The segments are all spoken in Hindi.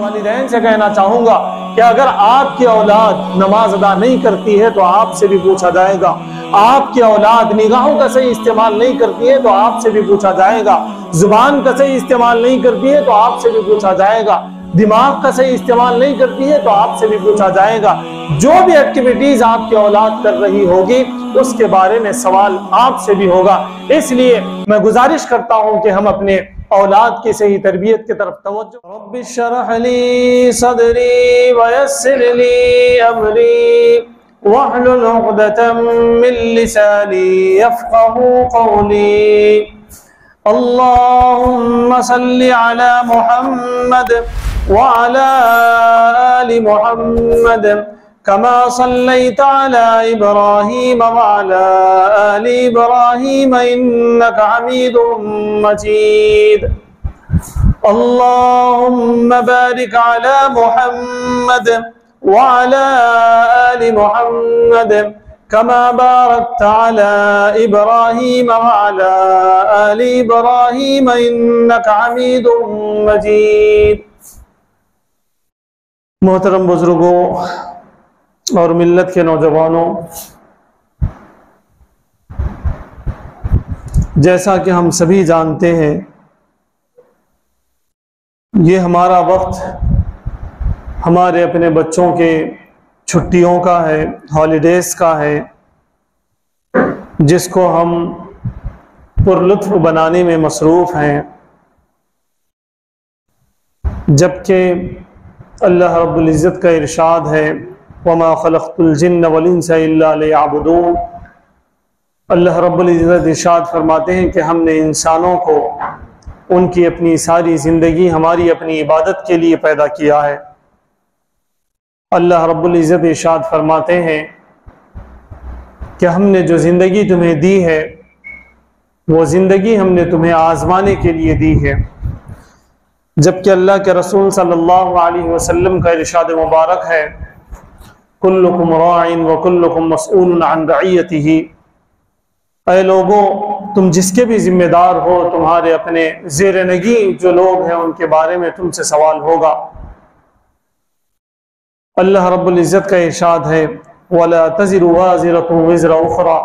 वालिदैन से कहना चाहूंगा कि अगर आपकी औलाद नमाज अदा नहीं करती है तो आपसे भी पूछा जाएगा। आपकी औलाद निगाहों का सही इस्तेमाल नहीं करती है तो आपसे भी पूछा जाएगा। जुबान का सही इस्तेमाल नहीं करती है तो आपसे भी पूछा जाएगा। दिमाग का सही इस्तेमाल नहीं करती है तो आपसे भी पूछा जाएगा। जो भी एक्टिविटीज आपकी औलाद कर रही होगी उसके बारे में सवाल आपसे भी होगा। इसलिए मैं गुजारिश करता हूं कि हम अपने औलाद की सही तरबियत की तरफ तवज्जो। रब्बि शरह ली सदरी वयस्सिर ली अमरी वहलुल उक़दतम मिन लिसानी यफ़क़हू क़ौली। अल्लाहुम्मा सल्लि अला मुहम्मद व अला आलि मुहम्मद कमा सल्लैता अला इब्राहीम व अला आलि इब्राहीम इन्नका हमीदुम मजीद। अल्लाहुम्मा बारिक अला मुहम्मद व अला आलि मुहम्मद कमा बारकता अला इब्राहीम व अला आलि इब्राहीम इन्नका हमीदुम मजीद। मोहतरम बुजुर्गों और मिल्लत के नौजवानों, जैसा कि हम सभी जानते हैं ये हमारा वक्त हमारे अपने बच्चों के छुट्टियों का है, हॉलीडेज का है, जिसको हम पुरलुत्फ बनाने में मसरूफ़ हैं। जबकि अल्लाह रब्बुल इज़्ज़त का इरशाद है वमा खलक़तुल जिन्न वल इंसा इल्ला लियअबुदून। अल्लाह रब्बुल इज़्ज़त इरशाद फरमाते हैं कि हमने इंसानों को उनकी अपनी सारी ज़िंदगी हमारी अपनी इबादत के लिए पैदा किया है। अल्लाह रब्बुल इज़्ज़त इरशाद फरमाते हैं कि हमने जो ज़िंदगी तुम्हें दी है वो ज़िंदगी हमने तुम्हें आज़माने के लिए दी है। जबकि अल्लाह के रसूल सल्लल्लाहु अलैहि वसल्लम का इरशाद मुबारक है कुल्लुकुम राइन व कुल्लुकुम मसऊलुन अन रइयतिही। ऐ लोगों, तुम जिसके भी जिम्मेदार हो, तुम्हारे अपने ज़ेरनगी जो लोग हैं उनके बारे में तुमसे सवाल होगा। अल्लाह रब्बुल इज़्ज़त का इरशाद है वला तज़िरु वाज़िरतुन विज़रा उख़रा,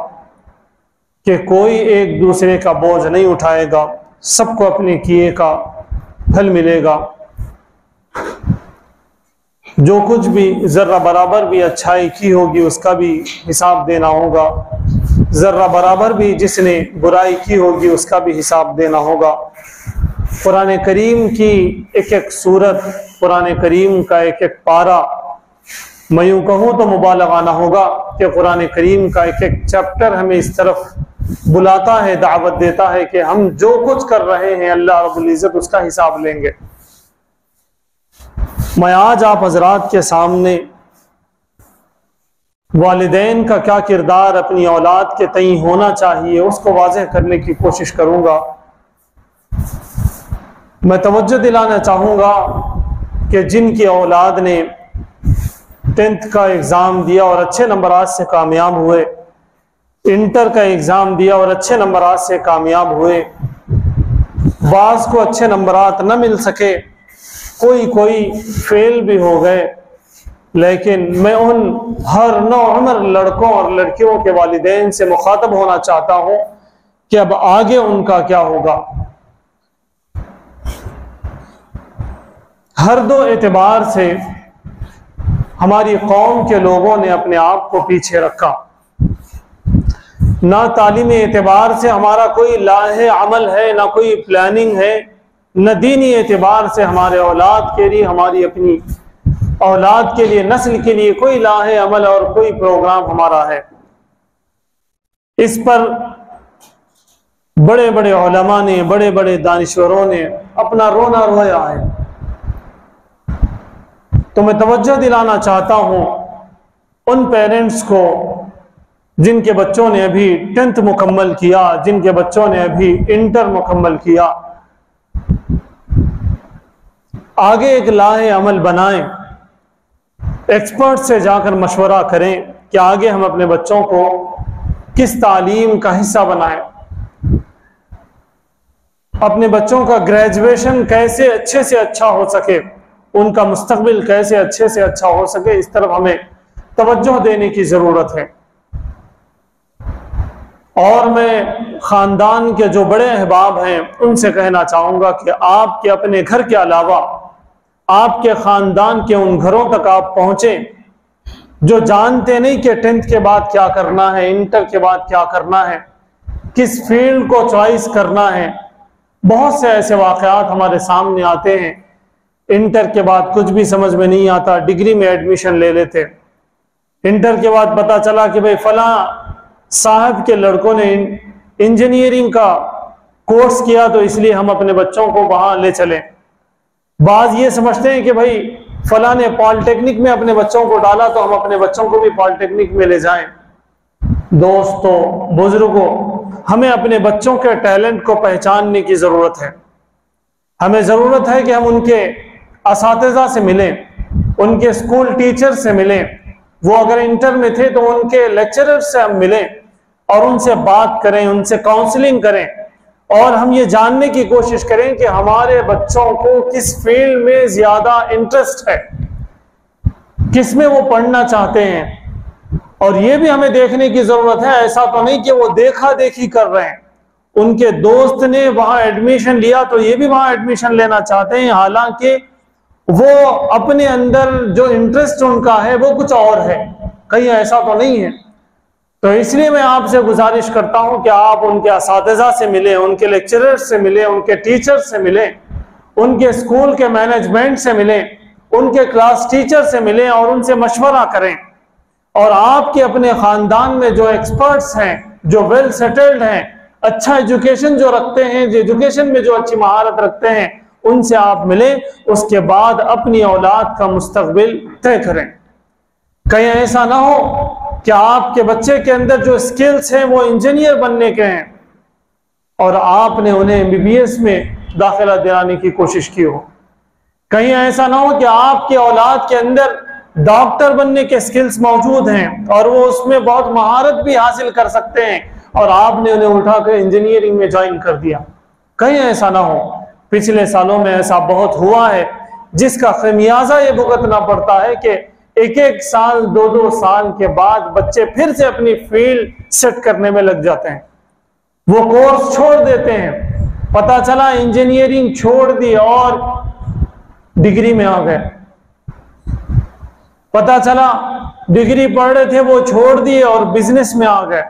कि कोई एक दूसरे का बोझ नहीं उठाएगा, सबको अपने किए का फल मिलेगा। जो कुछ भी ज़र्रा बराबर भी अच्छाई की होगी उसका भी हिसाब देना होगा, ज़र्रा बराबर भी जिसने बुराई की होगी उसका भी हिसाब देना होगा। कुरान करीम की एक एक सूरत, कुरान करीम का एक एक पारा, मैं यूँ कहूँ तो मुबालगाना होगा कि कुरान करीम का एक एक चैप्टर हमें इस तरफ बुलाता है, दावत देता है कि हम जो कुछ कर रहे हैं अल्लाह रब्बुल इज़्ज़त उसका हिसाब लेंगे। मैं आज आप हजरात के सामने वालिदैन का क्या किरदार अपनी औलाद के तई होना चाहिए उसको वाज़ेह करने की कोशिश करूँगा। मैं तवज्जो दिलाना चाहूँगा कि जिनकी औलाद ने 10th का एग्ज़ाम दिया और अच्छे नंबरात से कामयाब हुए, इंटर का एग्ज़ाम दिया और अच्छे नंबरात से कामयाब हुए, बाज़ को अच्छे नंबरात न मिल सके, कोई फेल भी हो गए, लेकिन मैं उन हर नौ उम्र लड़कों और लड़कियों के वालिदैन से मुखातब होना चाहता हूँ कि अब आगे उनका क्या होगा। हर दो एतबार से हमारी कौम के लोगों ने अपने आप को पीछे रखा। ना तालीमी एतबार से हमारा कोई लाहे अमल है, ना कोई प्लानिंग है, न दीनी एतबार से हमारे औलाद के लिए, हमारी अपनी औलाद के लिए, नस्ल के लिए कोई लाहे अमल और कोई प्रोग्राम हमारा है। इस पर बड़े बड़े उलमा ने, बड़े बड़े दानिश्वरों ने अपना रोना रोया है। तो मैं तवज्जो दिलाना चाहता हूँ उन पेरेंट्स को जिनके बच्चों ने अभी 10th मुकम्मल किया, जिनके बच्चों ने अभी इंटर मुकम्मल किया, आगे एक लाहे अमल बनाएं, एक्सपर्ट से जाकर मशवरा करें कि आगे हम अपने बच्चों को किस तालीम का हिस्सा बनाएं, अपने बच्चों का ग्रेजुएशन कैसे अच्छे से अच्छा हो सके, उनका मुस्तकबिल कैसे अच्छे से अच्छा हो सके, इस तरफ हमें तवज्जो देने की जरूरत है। और मैं खानदान के जो बड़े अहबाब हैं उनसे कहना चाहूंगा कि आपके अपने घर के अलावा आपके खानदान के उन घरों तक आप पहुंचे जो जानते नहीं कि 10th के बाद क्या करना है, इंटर के बाद क्या करना है, किस फील्ड को चॉइस करना है। बहुत से ऐसे वाकयात हमारे सामने आते हैं, इंटर के बाद कुछ भी समझ में नहीं आता, डिग्री में एडमिशन ले लेते। इंटर के बाद पता चला कि भाई फला साहब के लड़कों ने इंजीनियरिंग का कोर्स किया तो इसलिए हम अपने बच्चों को वहां ले चलें। बाज ये समझते हैं कि भाई फला ने पॉलिटेक्निक में अपने बच्चों को डाला तो हम अपने बच्चों को भी पॉलिटेक्निक में ले जाएं। दोस्तों, बुजुर्गों, हमें अपने बच्चों के टैलेंट को पहचानने की जरूरत है। हमें जरूरत है कि हम उनके असातिज़ा से मिलें, उनके स्कूल टीचर से मिलें। वो अगर इंटर में थे तो उनके लेक्चरर से हम मिलें और उनसे बात करें, उनसे काउंसलिंग करें और हम ये जानने की कोशिश करें कि हमारे बच्चों को किस फील्ड में ज्यादा इंटरेस्ट है, किस में वो पढ़ना चाहते हैं। और ये भी हमें देखने की जरूरत है, ऐसा तो नहीं कि वो देखा देखी कर रहे हैं, उनके दोस्त ने वहां एडमिशन लिया तो ये भी वहां एडमिशन लेना चाहते हैं, हालांकि वो अपने अंदर जो इंटरेस्ट उनका है वो कुछ और है, कहीं ऐसा तो नहीं है। तो इसलिए मैं आपसे गुजारिश करता हूं कि आप उनके असातिज़ा से मिलें, उनके लेक्चरर से मिलें, उनके टीचर से मिलें, उनके स्कूल के मैनेजमेंट से मिलें, उनके क्लास टीचर से मिलें और उनसे मशवरा करें। और आपके अपने खानदान में जो एक्सपर्ट्स हैं, जो वेल सेटल्ड हैं, अच्छा एजुकेशन जो रखते हैं, जो एजुकेशन में जो अच्छी महारत रखते हैं, उनसे आप मिलें। उसके बाद अपनी औलाद का मुस्तकबिल तय करें। कहीं ऐसा ना हो कि आपके बच्चे के अंदर जो स्किल्स हैं वो इंजीनियर बनने के हैं और आपने उन्हें MBBS में दाखिला दिलाने की कोशिश की हो। कहीं ऐसा ना हो कि आपके औलाद के अंदर डॉक्टर बनने के स्किल्स मौजूद हैं और वो उसमें बहुत महारत भी हासिल कर सकते हैं और आपने उन्हें उठाकर इंजीनियरिंग में ज्वाइन कर दिया। कहीं ऐसा ना हो। पिछले सालों में ऐसा बहुत हुआ है जिसका खमियाजा ये भुगतना पड़ता है कि एक एक साल, 2-2 साल के बाद बच्चे फिर से अपनी फील्ड सेट करने में लग जाते हैं, वो कोर्स छोड़ देते हैं। पता चला इंजीनियरिंग छोड़ दी और डिग्री में आ गए, पता चला डिग्री पढ़ रहे थे वो छोड़ दिए और बिजनेस में आ गए।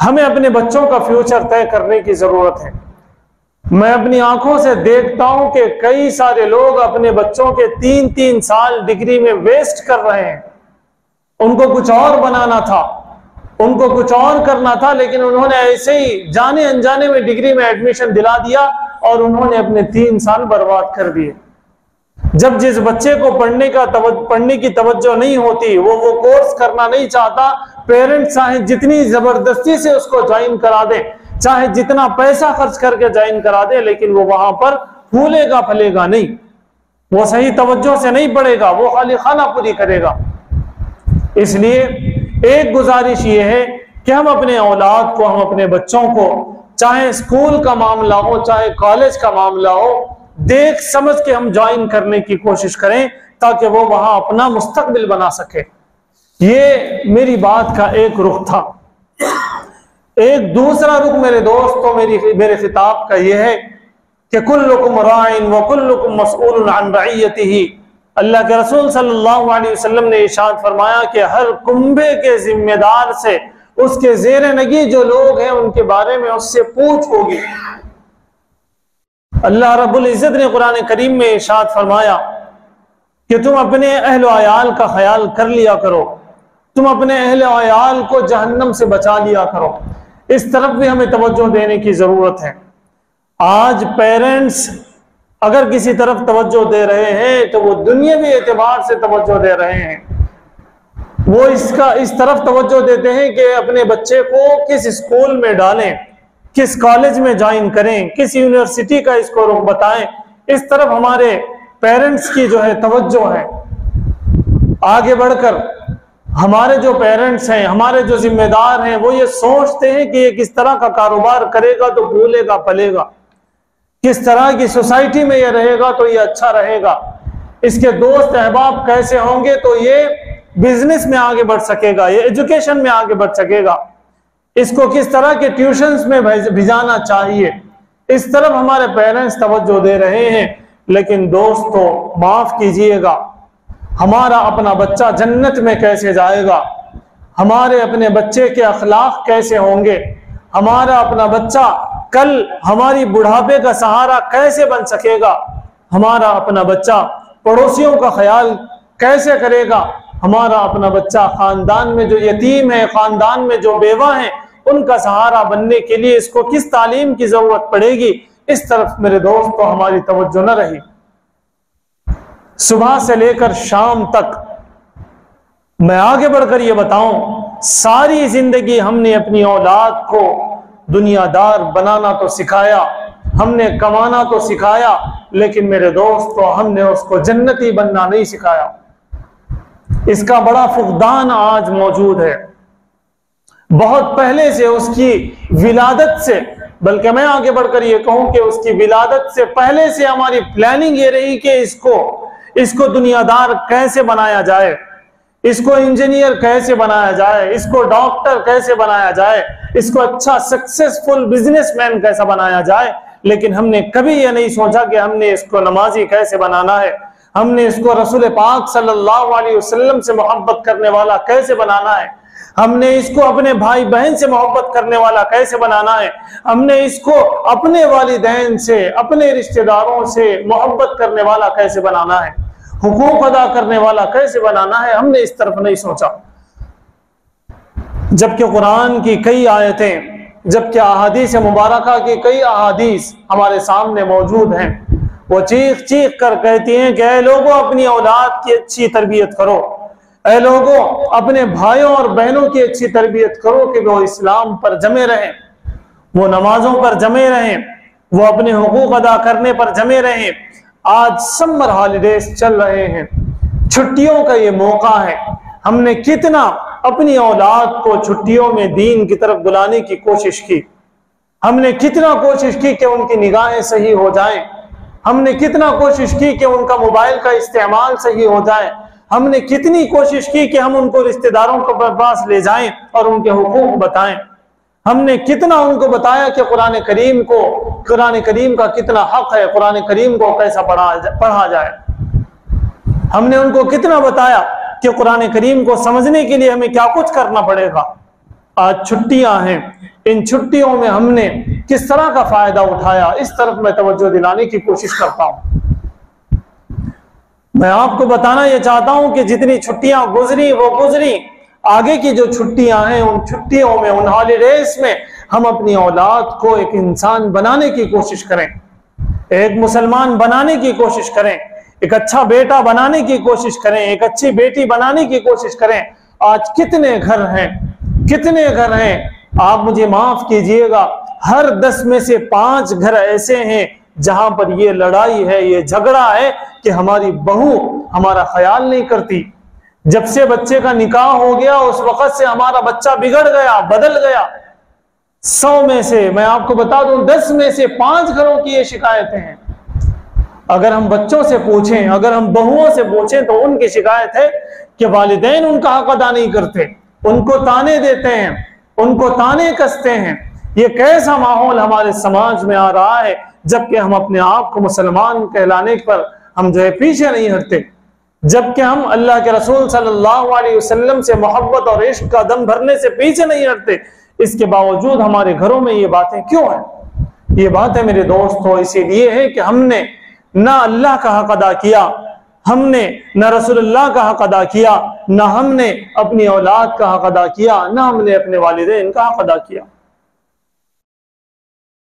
हमें अपने बच्चों का फ्यूचर तय करने की जरूरत है। मैं अपनी आंखों से देखता हूं कि कई सारे लोग अपने बच्चों के 3-3 साल डिग्री में वेस्ट कर रहे हैं। उनको कुछ और बनाना था, उनको कुछ और करना था, लेकिन उन्होंने ऐसे ही जाने अनजाने में डिग्री में एडमिशन दिला दिया और उन्होंने अपने 3 साल बर्बाद कर दिए। जब जिस बच्चे को पढ़ने की तवज्जो नहीं होती, वो कोर्स करना नहीं चाहता, पेरेंट्स चाहे जितनी जबरदस्ती से उसको ज्वाइन करा दे, चाहे जितना पैसा खर्च करके ज्वाइन करा दे, लेकिन वो वहां पर फूलेगा फलेगा नहीं, वो सही तवज्जो से नहीं पढ़ेगा, वो खाली खाना पूरी करेगा। इसलिए एक गुजारिश ये है कि हम अपने औलाद को, हम अपने बच्चों को, चाहे स्कूल का मामला हो चाहे कॉलेज का मामला हो, देख समझ के हम ज्वाइन करने की कोशिश करें ताकि वो वहां अपना मुस्तकबिल बना सके। ये मेरी बात का एक रुख था। एक दूसरा रुख मेरे दोस्तों, मेरे खिताब का यह है कि कुल्लुकुम राइन व कुल्लुकुम मसऊलुन अन रइयतिही। अल्लाह के रसूल सल्लल्लाहु अलैहि वसल्लम ने इरशाद फरमाया कि हर कुंभे के जिम्मेदार से उसके जेर नगी जो लोग हैं उनके बारे में उससे पूछ होगी। अल्लाह रब्बुल इज्जत ने कुरान करीम में इरशाद फरमाया कि तुम अपने अहल अयाल का ख्याल कर लिया करो, तुम अपने अहल अयाल को जहन्नम से बचा लिया करो। इस तरफ भी हमें तवज्जो देने की जरूरत है। आज पेरेंट्स अगर किसी तरफ तवज्जो दे रहे हैं तो वो दुनियावी एतबार से तवज्जो दे रहे हैं। वो इस तरफ तवज्जो देते हैं कि अपने बच्चे को किस स्कूल में डालें, किस कॉलेज में ज्वाइन करें, किस यूनिवर्सिटी का इसको रुख बताएं। इस तरफ हमारे पेरेंट्स की जो है तवज्जो है। आगे बढ़कर हमारे जो पेरेंट्स हैं, हमारे जो जिम्मेदार हैं, वो ये सोचते हैं कि ये किस तरह का कारोबार करेगा तो फूलेगा फलेगा, किस तरह की सोसाइटी में ये रहेगा तो ये अच्छा रहेगा। इसके दोस्त अहबाब कैसे होंगे तो ये बिजनेस में आगे बढ़ सकेगा, ये एजुकेशन में आगे बढ़ सकेगा, इसको किस तरह के ट्यूशंस में भिजाना चाहिए, इस तरफ हमारे पेरेंट्स तवज्जो दे रहे हैं। लेकिन दोस्तों माफ कीजिएगा, हमारा अपना बच्चा जन्नत में कैसे जाएगा, हमारे अपने बच्चे के अखलाक कैसे होंगे, हमारा अपना बच्चा कल हमारी बुढ़ापे का सहारा कैसे बन सकेगा, हमारा अपना बच्चा पड़ोसियों का ख्याल कैसे करेगा, हमारा अपना बच्चा खानदान में जो यतीम है, खानदान में जो बेवा है, उनका सहारा बनने के लिए इसको किस तालीम की जरूरत पड़ेगी, इस तरफ मेरे दोस्तों हमारी तवज्जो न रही। सुबह से लेकर शाम तक मैं आगे बढ़कर ये बताऊं, सारी जिंदगी हमने अपनी औलाद को दुनियादार बनाना तो सिखाया, हमने कमाना तो सिखाया, लेकिन मेरे दोस्तों हमने उसको जन्नती बनना नहीं सिखाया। इसका बड़ा फुकदान आज मौजूद है। बहुत पहले से उसकी विलादत से, बल्कि मैं आगे बढ़कर ये कहूं कि उसकी विलादत से पहले से हमारी प्लानिंग ये रही कि इसको दुनियादार कैसे बनाया जाए, इसको इंजीनियर कैसे बनाया जाए, इसको डॉक्टर कैसे बनाया जाए, इसको अच्छा सक्सेसफुल बिजनेसमैन कैसा बनाया जाए। लेकिन हमने कभी ये नहीं सोचा कि हमने इसको नमाजी कैसे बनाना है, हमने इसको रसूल पाक सल्लल्लाहु अलैहि वसल्लम से मोहब्बत करने वाला कैसे बनाना है, हमने इसको अपने भाई बहन से मोहब्बत करने वाला कैसे बनाना है, हमने इसको अपने वालिदैन से, अपने रिश्तेदारों से मोहब्बत करने वाला कैसे बनाना है, हुकूक अदा करने वाला कैसे बनाना है, हमने इस तरफ नहीं सोचा। जबकि कुरान की कई आयतें, जबकि अहादीस मुबारका की कई अहादीस हमारे सामने मौजूद हैं, वो चीख चीख कर कहती हैं कि ऐ लोगों अपनी औलाद की अच्छी तरबियत करो, ऐ लोगों अपने भाइयों और बहनों की अच्छी तरबियत करो कि वो इस्लाम पर जमे रहें, वो नमाजों पर जमे रहें, वो अपने हुकूक अदा करने पर जमे रहें। आज समर हॉलीडेज चल रहे हैं, छुट्टियों का ये मौका है, हमने कितना अपनी औलाद को छुट्टियों में दीन की तरफ बुलाने की कोशिश की, हमने कितना कोशिश की कि उनकी निगाहें सही हो जाएं, हमने कितना कोशिश की कि उनका मोबाइल का इस्तेमाल सही हो जाए, हमने कितनी कोशिश की कि हम उनको रिश्तेदारों के पास ले जाएं और उनके हुकूक बताएं, हमने कितना उनको बताया कि कुरान करीम का कितना हक है, कुरान करीम को कैसा पढ़ा जाए, हमने उनको कितना बताया कि कुरान करीम को समझने के लिए हमें क्या कुछ करना पड़ेगा। आज छुट्टियां हैं, इन छुट्टियों में हमने किस तरह का फायदा उठाया, इस तरफ मैं तवज्जो दिलाने की कोशिश करता हूं। मैं आपको बताना यह चाहता हूं कि जितनी छुट्टियां गुजरी वो गुजरी, आगे की जो छुट्टियां हैं उन छुट्टियों में, उन हॉलीडेज में हम अपनी औलाद को एक इंसान बनाने की कोशिश करें, एक मुसलमान बनाने की कोशिश करें, एक अच्छा बेटा बनाने की कोशिश करें, एक अच्छी बेटी बनाने की कोशिश करें। आज कितने घर हैं, आप मुझे माफ कीजिएगा, हर 10 में से 5 घर ऐसे हैं जहां पर ये लड़ाई है, ये झगड़ा है कि हमारी बहू हमारा ख्याल नहीं करती। जब से बच्चे का निकाह हो गया उस वक्त से हमारा बच्चा बिगड़ गया, बदल गया। 100 में से मैं आपको बता दूं 10 में से 5 घरों की ये शिकायतें हैं। अगर हम बच्चों से पूछें, अगर हम बहुओं से पूछें तो उनकी शिकायत है कि वालिदैन उनका हक अदा नहीं करते, उनको ताने देते हैं, उनको ताने कसते हैं। ये कैसा माहौल हमारे समाज में आ रहा है, जबकि हम अपने आप को मुसलमान कहलाने पर हम जो है पीछे नहीं हटते, जबकि हम अल्लाह के रसूल सल्लल्लाहु अलैहि वसल्लम से मोहब्बत और इश्क का दम भरने से पीछे नहीं हटते। इसके बावजूद हमारे घरों में ये बातें क्यों हैं? ये बातें मेरे दोस्तों इसीलिए है कि हमने ना अल्लाह का हक अदा किया, हमने न रसूलुल्लाह का हक अदा किया, न हमने अपनी औलाद का हक अदा किया, न हमने अपने वालिदैन का हक अदा किया।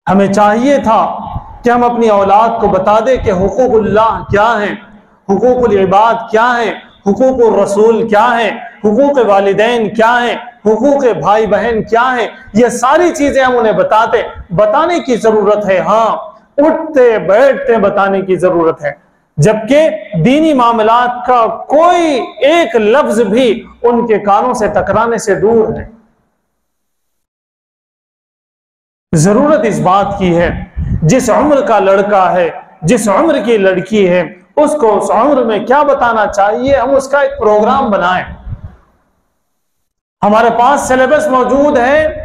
हमें चाहिए था कि हम अपनी औलाद को बता दें कि हुकूकुल्लाह क्या है, हुकूकुल इबाद क्या है, हुकूकुल रसूल क्या है, हुकूक वालिदैन क्या है, हुकूक भाई बहन क्या है। ये सारी चीजें हम उन्हें बताने की जरूरत है। हाँ, उठते बैठते बताने की जरूरत है, जबकि दीनी मामलात का कोई एक लफ्ज भी उनके कानों से टकराने से दूर है। जरूरत इस बात की है, जिस उम्र का लड़का है, जिस उम्र की लड़की है, उसको उस उम्र में क्या बताना चाहिए, हम उसका एक प्रोग्राम बनाएं। हमारे पास सिलेबस मौजूद है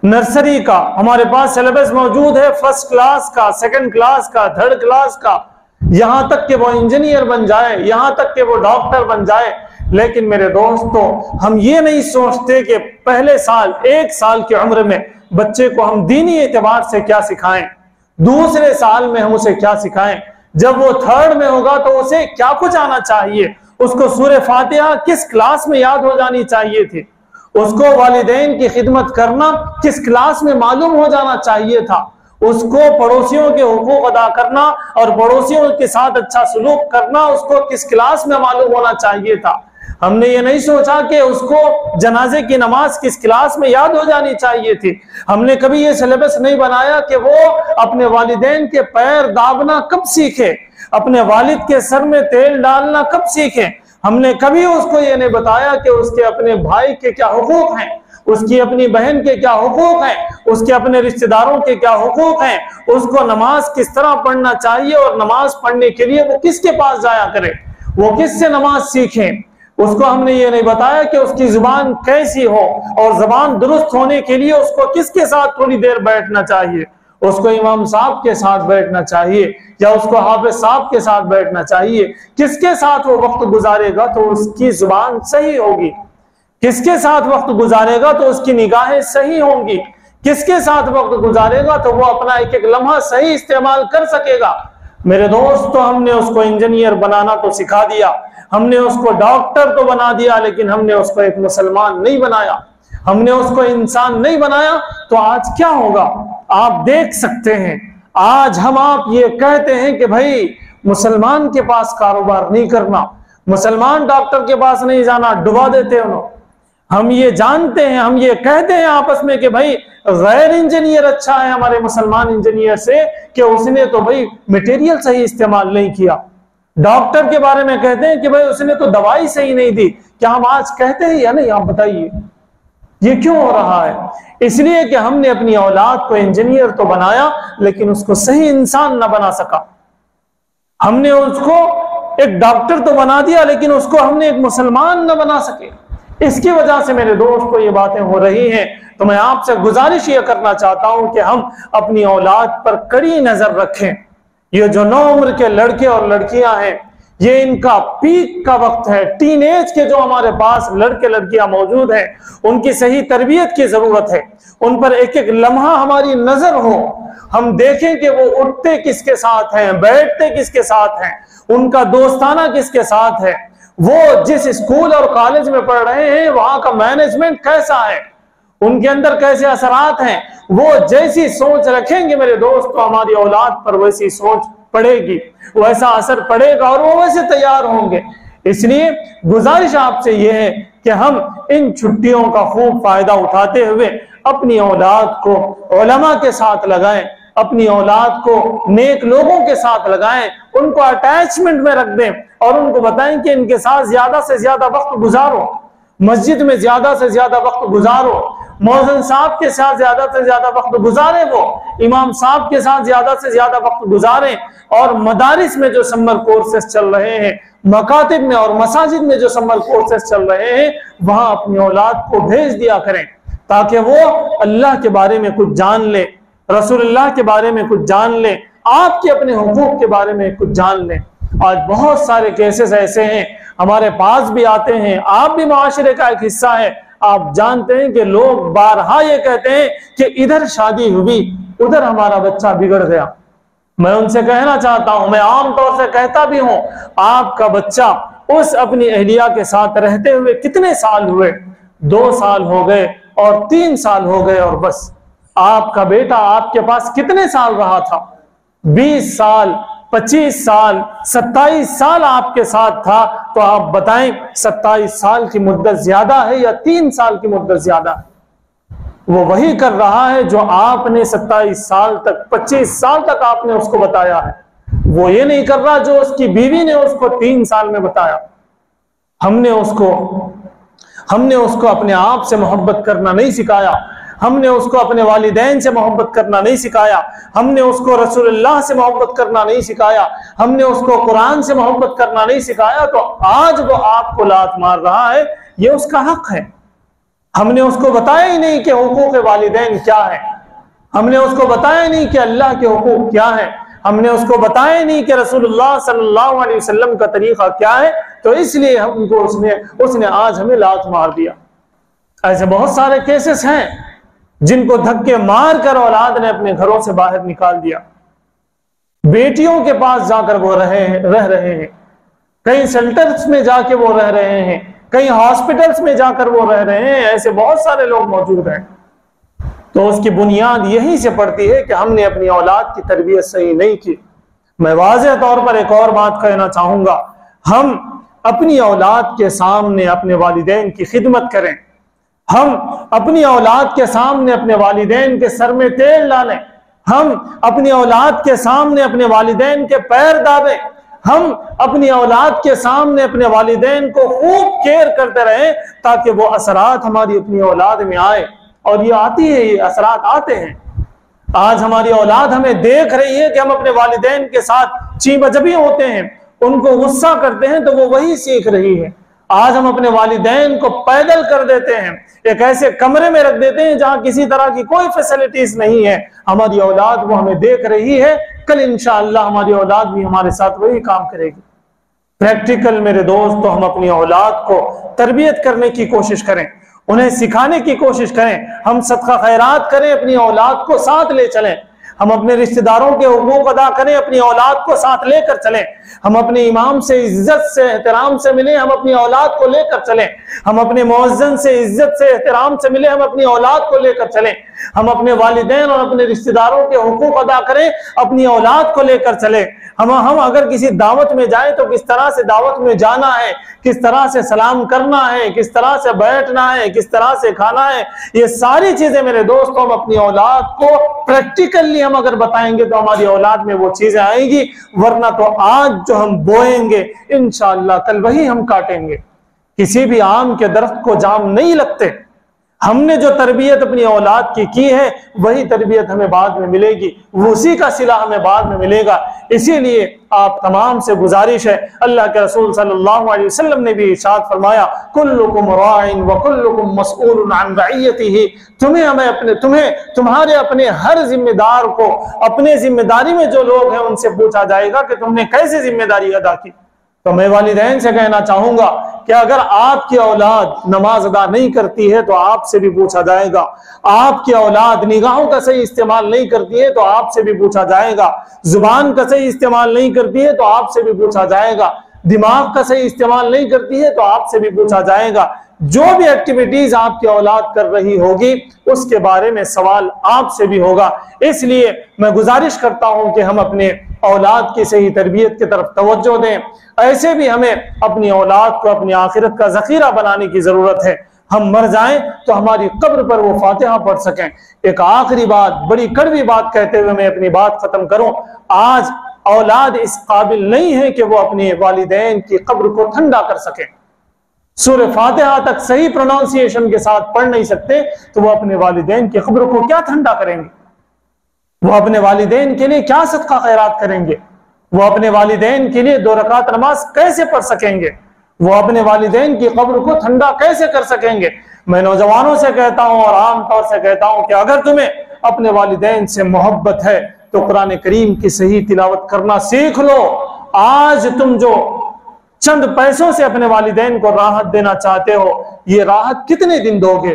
नर्सरी का, हमारे पास सिलेबस मौजूद है फर्स्ट क्लास का, सेकंड क्लास का, थर्ड क्लास का, यहां तक कि वो इंजीनियर बन जाए, यहां तक कि वो डॉक्टर बन जाए। लेकिन मेरे दोस्तों, हम ये नहीं सोचते कि पहले साल 1 साल की उम्र में बच्चे को हम दीनी एतबार से क्या सिखाएं, दूसरे साल में हम उसे क्या सिखाएं, जब वो थर्ड में होगा तो उसे क्या कुछ आना चाहिए, उसको सूरह फातिहा किस क्लास में याद हो जानी चाहिए थी, उसको वालिदैन की खिदमत करना किस क्लास में मालूम हो जाना चाहिए था, उसको पड़ोसियों के हुकूक अदा करना और पड़ोसियों के साथ अच्छा सलूक करना उसको किस क्लास में मालूम होना चाहिए था। हमने ये नहीं सोचा कि उसको जनाजे की नमाज किस क्लास में याद हो जानी चाहिए थी। हमने कभी ये सिलेबस नहीं बनाया कि वो अपने वालिदैन के पैर दाबना कब सीखे, अपने वालिद के सर में तेल डालना कब सीखे। हमने कभी उसको ये नहीं बताया कि उसके अपने भाई के क्या हुकूक हैं, उसकी अपनी बहन के क्या हुकूक हैं, उसके अपने रिश्तेदारों के क्या हुकूक हैं, उसको नमाज किस तरह पढ़ना चाहिए और नमाज पढ़ने के लिए वो किसके पास जाया करे, वो किससे नमाज सीखे। उसको हमने ये नहीं बताया कि उसकी जुबान कैसी हो और जुबान दुरुस्त होने के लिए उसको किसके साथ थोड़ी देर बैठना चाहिए, उसको इमाम साहब के साथ बैठना चाहिए या उसको हाफिज साहब के साथ बैठना चाहिए। किसके साथ वो वक्त गुजारेगा तो उसकी जुबान सही होगी, किसके साथ वक्त गुजारेगा तो उसकी निगाहें सही होंगी, किसके साथ वक्त गुजारेगा तो वो अपना एक एक लम्हा सही इस्तेमाल कर सकेगा। मेरे दोस्त, तो हमने उसको इंजीनियर बनाना तो सिखा दिया, हमने उसको डॉक्टर तो बना दिया, लेकिन हमने उसको एक मुसलमान नहीं बनाया, हमने उसको इंसान नहीं बनाया। तो आज क्या होगा आप देख सकते हैं। आज हम आप ये कहते हैं कि भाई मुसलमान के पास कारोबार नहीं करना, मुसलमान डॉक्टर के पास नहीं जाना, डुबा देते उन्होंने। हम ये जानते हैं, हम ये कहते हैं आपस में कि भाई गैर इंजीनियर अच्छा है हमारे मुसलमान इंजीनियर से कि उसने तो भाई मटेरियल सही इस्तेमाल नहीं किया। डॉक्टर के बारे में कहते हैं कि भाई उसने तो दवाई सही नहीं दी। क्या हम आज कहते हैं या नहीं? आप बताइए ये क्यों हो रहा है? इसलिए कि हमने अपनी औलाद को इंजीनियर तो बनाया लेकिन उसको सही इंसान ना बना सका। हमने उसको एक डॉक्टर तो बना दिया लेकिन उसको हमने एक मुसलमान न बना सके। इसकी वजह से मेरे दोस्त को ये बातें हो रही हैं। तो मैं आपसे गुजारिश ये करना चाहता हूं कि हम अपनी औलाद पर कड़ी नजर रखें। ये जो नौ उम्र के लड़के और लड़कियां हैं, ये इनका पीक का वक्त है। टीन एज के जो हमारे पास लड़के लड़कियां मौजूद हैं, उनकी सही तरबियत की जरूरत है। उन पर एक एक लम्हा हमारी नजर हो, हम देखें कि वो उठते किसके साथ हैं, बैठते किसके साथ हैं, उनका दोस्ताना किसके साथ है, वो जिस स्कूल और कॉलेज में पढ़ रहे हैं वहां का मैनेजमेंट कैसा है, उनके अंदर कैसे असरात हैं। वो जैसी सोच रखेंगे मेरे दोस्त, तो हमारी औलाद पर वैसी सोच पड़ेगी, वैसा असर पड़ेगा और वो वैसे तैयार होंगे। इसलिए गुजारिश आपसे यह है कि हम इन छुट्टियों का खूब फायदा उठाते हुए अपनी औलाद को उलमा के साथ लगाएं, अपनी औलाद को नेक लोगों के साथ लगाएं, उनको अटैचमेंट में रख दें और उनको बताएं कि इनके साथ ज्यादा से ज्यादा वक्त गुजारो, मस्जिद में ज्यादा से ज्यादा वक्त गुजारो, मौजन साहब के साथ ज्यादा से ज्यादा वक्त गुजारे, वो इमाम साहब के साथ ज्यादा से ज्यादा वक्त गुजारें। और मदारिस में जो समर कोर्सेस चल रहे हैं, मकातिब में और मसाजिद में जो समर कोर्सेस चल रहे हैं, वहां अपनी औलाद को भेज दिया करें ताकि वो अल्लाह के बारे में कुछ जान ले, रसूलुल्लाह के बारे में कुछ जान ले, आपके अपने हुकूक के बारे में कुछ जान ले। आज बहुत सारे केसेस ऐसे हैं हमारे पास भी आते हैं, आप भी माशरे का एक हिस्सा है। आप जानते हैं कि लोग बारहा ये कहते हैं कि इधर शादी हुई, उधर हमारा बच्चा बिगड़ गया। मैं उनसे कहना चाहता हूं, मैं आमतौर से कहता भी हूं, आपका बच्चा उस अपनी अहलिया के साथ रहते हुए कितने साल हुए? 2 साल हो गए और 3 साल हो गए और बस। आपका बेटा आपके पास कितने साल रहा था? 20 साल, 25 साल, 27 साल आपके साथ था। तो आप बताएं 27 साल की मुद्दत ज्यादा है या 3 साल की मुद्दत ज्यादा है? वो वही कर रहा है जो आपने 27 साल तक, 25 साल तक आपने उसको बताया है। वो ये नहीं कर रहा जो उसकी बीवी ने उसको 3 साल में बताया। हमने उसको अपने आप से मोहब्बत करना नहीं सिखाया, हमने उसको अपने वालिदैन से मोहब्बत करना नहीं सिखाया, हमने उसको रसूलुल्लाह से मोहब्बत करना नहीं सिखाया, हमने उसको कुरान से मोहब्बत करना नहीं सिखाया, तो आज वो आपको लात मार रहा है, ये उसका हक है। हमने उसको बताया ही नहीं कि हुकूक वालिदैन क्या है, हमने उसको बताया नहीं कि अल्लाह के हुकूक क्या है, हमने उसको बताया नहीं कि रसूलुल्लाह सल्लल्लाहु अलैहि वसल्लम का तरीका क्या है, तो इसलिए हमको उसने आज हमें लात मार दिया। ऐसे बहुत सारे केसेस हैं जिनको धक्के मार कर औलाद ने अपने घरों से बाहर निकाल दिया। बेटियों के पास जाकर वो रह रहे हैं, कई शेल्टर्स में जाके वो रह रहे हैं, कई हॉस्पिटल्स में जाकर वो रह रहे हैं। ऐसे बहुत सारे लोग मौजूद हैं। तो उसकी बुनियाद यहीं से पड़ती है कि हमने अपनी औलाद की तरबियत सही नहीं की। मैं वाज़ेह तौर पर एक और बात कहना चाहूंगा, हम अपनी औलाद के सामने अपने वालिदैन की खिदमत करें, हम अपनी औलाद के सामने अपने वालिदैन के सर में तेल डालें, हम अपनी औलाद के सामने अपने वालिदैन के पैर दाबें, हम अपनी औलाद के सामने अपने वालिदैन को खूब केयर करते रहें ताकि वो असरात हमारी अपनी औलाद में आए। और ये आती है, ये असरात आते हैं। आज हमारी औलाद हमें देख रही है कि हम अपने वालिदैन के साथ चीबजबी होते हैं, उनको गुस्सा करते हैं, तो वो वही सीख रही है। आज हम अपने वालिदैन को पैदल कर देते हैं, एक ऐसे कमरे में रख देते हैं जहां किसी तरह की कोई फैसिलिटीज नहीं है। हमारी औलाद वो हमें देख रही है, कल इंशाअल्लाह हमारी औलाद भी हमारे साथ वही काम करेगी। प्रैक्टिकल मेरे दोस्त, तो हम अपनी औलाद को तरबियत करने की कोशिश करें, उन्हें सिखाने की कोशिश करें, हम सदका खैरात करें, अपनी औलाद को साथ ले चलें, हम अपने रिश्तेदारों के हुकूक अदा करें, अपनी औलाद को साथ लेकर चलें, हम अपने इमाम से इज्जत से एहतराम से मिलें, हम अपनी औलाद को लेकर चलें, हम अपने मुअज्जिन से इज्जत से एहतराम से मिलें, हम अपनी औलाद को लेकर चलें, हम अपने वालिदैन और अपने रिश्तेदारों के हुकूक अदा करें, अपनी औलाद को लेकर चलें। हम अगर किसी दावत में जाए तो किस तरह से दावत में जाना है, किस तरह से सलाम करना है, किस तरह से बैठना है, किस तरह से खाना है, ये सारी चीजें मेरे दोस्तों हम अपनी औलाद को प्रैक्टिकली हम अगर बताएंगे तो हमारी औलाद में वो चीजें आएंगी। वरना तो आज जो हम बोएंगे इंशाअल्लाह कल वही हम काटेंगे। किसी भी आम के दरख्त को जाम नहीं लगते। हमने जो तरबियत अपनी औलाद की है वही तरबियत हमें बाद में मिलेगी, उसी का सिला हमें बाद में मिलेगा। इसीलिए आप तमाम से गुजारिश है, अल्लाह के रसूल सल्लल्लाहु अलैहि वसल्लम ने भी इरशाद फरमाया, कुल्लुकुम राइन व कुल्लुकुम मसऊलुन अन रइयतिही, तुम्हारे अपने हर जिम्मेदार को अपने जिम्मेदारी में जो लोग हैं उनसे पूछा जाएगा कि तुमने कैसे जिम्मेदारी अदा की। तो मैं वालिदैन से कहना चाहूंगा कि अगर आपकी औलाद नमाज अदा नहीं करती है तो आपसे भी पूछा जाएगा, आपकी औलाद निगाहों का सही इस्तेमाल नहीं करती है तो आपसे भी पूछा जाएगा, जुबान का सही इस्तेमाल नहीं करती है तो आपसे भी पूछा जाएगा, दिमाग का सही इस्तेमाल नहीं करती है तो आपसे भी पूछा जाएगा। जो भी एक्टिविटीज आपकी औलाद कर रही होगी उसके बारे में सवाल आपसे भी होगा। इसलिए मैं गुजारिश करता हूं कि हम अपने औलाद की सही तरबियत की तरफ तवज्जो दें। ऐसे भी हमें अपनी औलाद को अपनी आखिरत का जखीरा बनाने की जरूरत है। हम मर जाएं तो हमारी कब्र पर वो फातिहा पढ़ सकें। एक आखिरी बात, बड़ी कड़वी बात कहते हुए मैं अपनी बात खत्म करूं। आज औलाद इस काबिल नहीं है कि वो अपने वालिदैन की कब्र को ठंडा कर सके। सूरह फातिहा तक सही प्रोनाउंसिएशन के साथ पढ़ नहीं सकते तो वो अपने वालिदैन की कब्र को क्या ठंडा करेंगे? वो अपने वालिदैन के लिए क्या सदका खैरात करेंगे? वो अपने वालिदैन के लिए 2 रकात नमाज कैसे पढ़ सकेंगे? वो अपने वालिदैन की कब्र को ठंडा कैसे कर सकेंगे? मैं नौजवानों से कहता हूं और आम तौर से कहता हूं कि अगर तुम्हें अपने वालिदैन से मोहब्बत है तो कुरान करीम की सही तिलावत करना सीख लो। आज तुम जो चंद पैसों से अपने वालिदैन को राहत देना चाहते हो, ये राहत कितने दिन दोगे,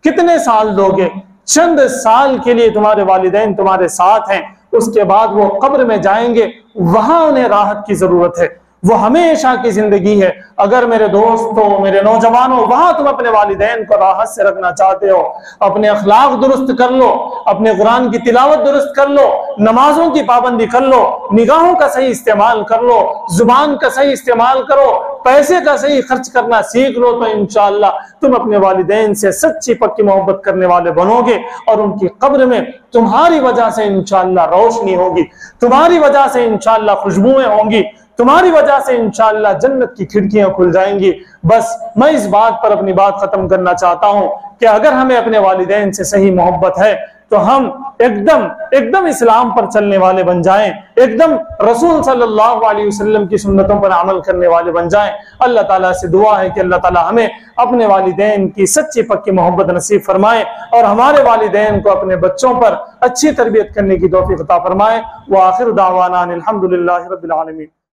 कितने साल दोगे? चंद साल के लिए तुम्हारे वालिदैन तुम्हारे साथ हैं, उसके बाद वो कब्र में जाएंगे, वहां उन्हें राहत की जरूरत है। वो हमेशा की जिंदगी है। अगर मेरे दोस्तों, मेरे नौजवानों, वहां तुम अपने वालिदैन को राहत से रखना चाहते हो, अपने अखलाक दुरुस्त कर लो, अपने कुरान की तिलावत दुरुस्त कर लो, नमाजों की पाबंदी कर लो, निगाहों का सही इस्तेमाल कर लो, जुबान का सही इस्तेमाल करो, पैसे का सही खर्च करना सीख लो, तो इंशाअल्लाह तुम अपने वालिदैन से सच्ची पक्की मोहब्बत करने वाले बनोगे और उनकी कब्र में तुम्हारी वजह से इंशाअल्लाह रोशनी होगी, तुम्हारी वजह से इंशाअल्लाह खुशबुएं होंगी, तुम्हारी वजह से इंशाअल्लाह जन्नत की खिड़कियां खुल जाएंगी। बस मैं इस बात पर अपनी बात खत्म करना चाहता हूं कि अगर हमें अपने वालिदैन से सही मोहब्बत है तो हम एकदम इस्लाम पर चलने वाले बन जाएं, एकदम रसूल सल्लल्लाहु अलैहि वसल्लम की सुन्नतों पर अमल करने वाले बन जाएं। अल्लाह ताला से दुआ है कि अल्लाह ताला हमें अपने वालिदैन की सच्ची पक्की मोहब्बत नसीब फरमाए और हमारे वालिदैन को अपने बच्चों पर अच्छी तरबियत करने की तौफीक अता फरमाए। व आखिर दावाना अनिल हम्दुलिल्लाहि रब्बिल आलमीन।